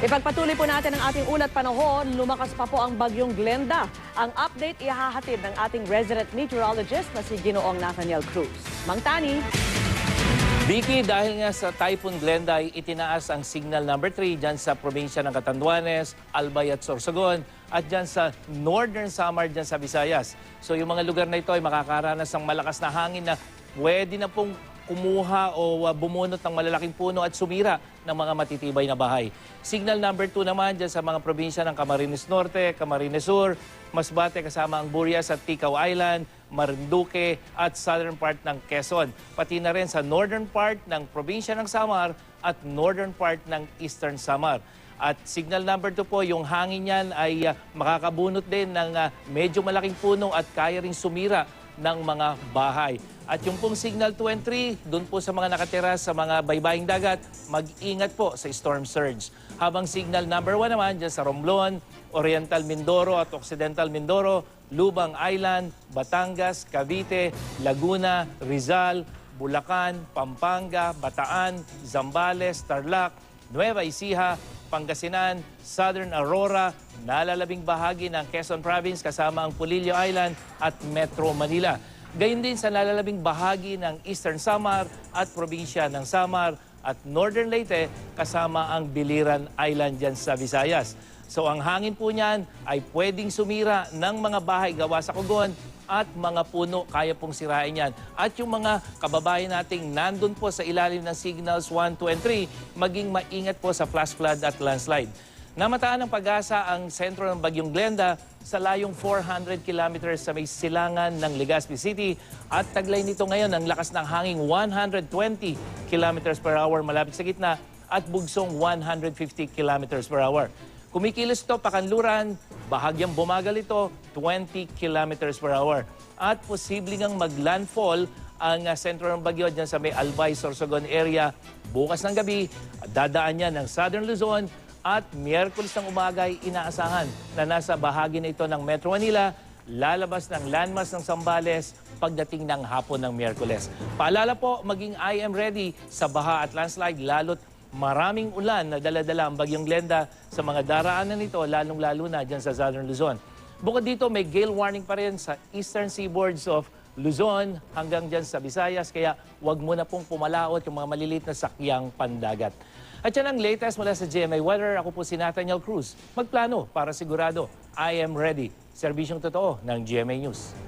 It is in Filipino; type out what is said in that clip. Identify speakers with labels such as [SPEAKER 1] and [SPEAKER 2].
[SPEAKER 1] Ipagpatuloy po natin ang ating ulat panahon. Lumakas pa po ang bagyong Glenda. Ang update ihahatid ng ating resident meteorologist na si Ginoong Nathaniel Cruz. Mang Tani.
[SPEAKER 2] Vicky, dahil nga sa Typhoon Glenda ay itinaas ang signal number 3 dyan sa probinsya ng Catanduanes, Albay at Sorsogon at dyan sa Northern Samar dyan sa Visayas. So yung mga lugar na ito ay makakaranas ng malakas na hangin na pwede na pong kumuha o bumunot ng malalaking puno at sumira ng mga matitibay na bahay. Signal number 2 naman dyan sa mga probinsya ng Camarines Norte, Camarines Sur, Masbate kasama ang Burias at Ticao Island, Marinduque at southern part ng Quezon. Pati na rin sa northern part ng probinsya ng Samar at northern part ng eastern Samar. At signal number 2 po, yung hangin yan ay makakabunot din ng medyo malaking puno at kaya ring sumira ng mga bahay. At yung pong signal 2 and 3, doon po sa mga nakatira sa mga baybaying dagat, mag-ingat po sa storm surge. Habang signal number 1 naman dyan sa Romblon, Oriental Mindoro at Occidental Mindoro, Lubang Island, Batangas, Cavite, Laguna, Rizal, Bulacan, Pampanga, Bataan, Zambales, Tarlac, Nueva Ecija, Pangasinan, Southern Aurora, nalalabing bahagi ng Quezon Province kasama ang Pulillo Island at Metro Manila. Gayon din sa nalalabing bahagi ng Eastern Samar at probinsya ng Samar at Northern Leyte kasama ang Biliran Island dyan sa Visayas. So ang hangin po niyan ay pwedeng sumira ng mga bahay gawa sa kugon at mga puno kaya pong sirain yan. At yung mga kababayan nating nandun po sa ilalim ng signals 1, 2, and 3, maging maingat po sa flash flood at landslide. Namataan ng pag-asa ang sentro ng bagyong Glenda sa layong 400 kilometers sa may silangan ng Legazpi City at taglay nito ngayon ang lakas ng hanging 120 kilometers per hour malapit sa gitna at bugsong 150 kilometers per hour. Kumikilos ito pakanluran, bahagyang bumagal ito 20 kilometers per hour. At posibleng ang maglandfall ang sentro ng bagyo dyan sa may Albay, Sorsogon area bukas ng gabi. Dadaan yan ng Southern Luzon at Miyerkules ng umaga ay inaasahan na nasa bahagi na ito ng Metro Manila, lalabas ng landmass ng Zambales pagdating ng hapon ng Miyerkules. Paalala po, maging I am ready sa baha at landslide lalo't maraming ulan na dala-dala ang bagyong Glenda sa mga daraanan nito, lalong-lalo na dyan sa Southern Luzon. Bukod dito, may gale warning pa rin sa eastern seaboards of Luzon hanggang dyan sa Visayas, kaya huwag muna pong pumalaot yung mga maliliit na sakyang pandagat. At yan ang latest mula sa GMA Weather. Ako po si Nathaniel Cruz. Magplano para sigurado, I am ready. Serbisyong totoo ng GMA News.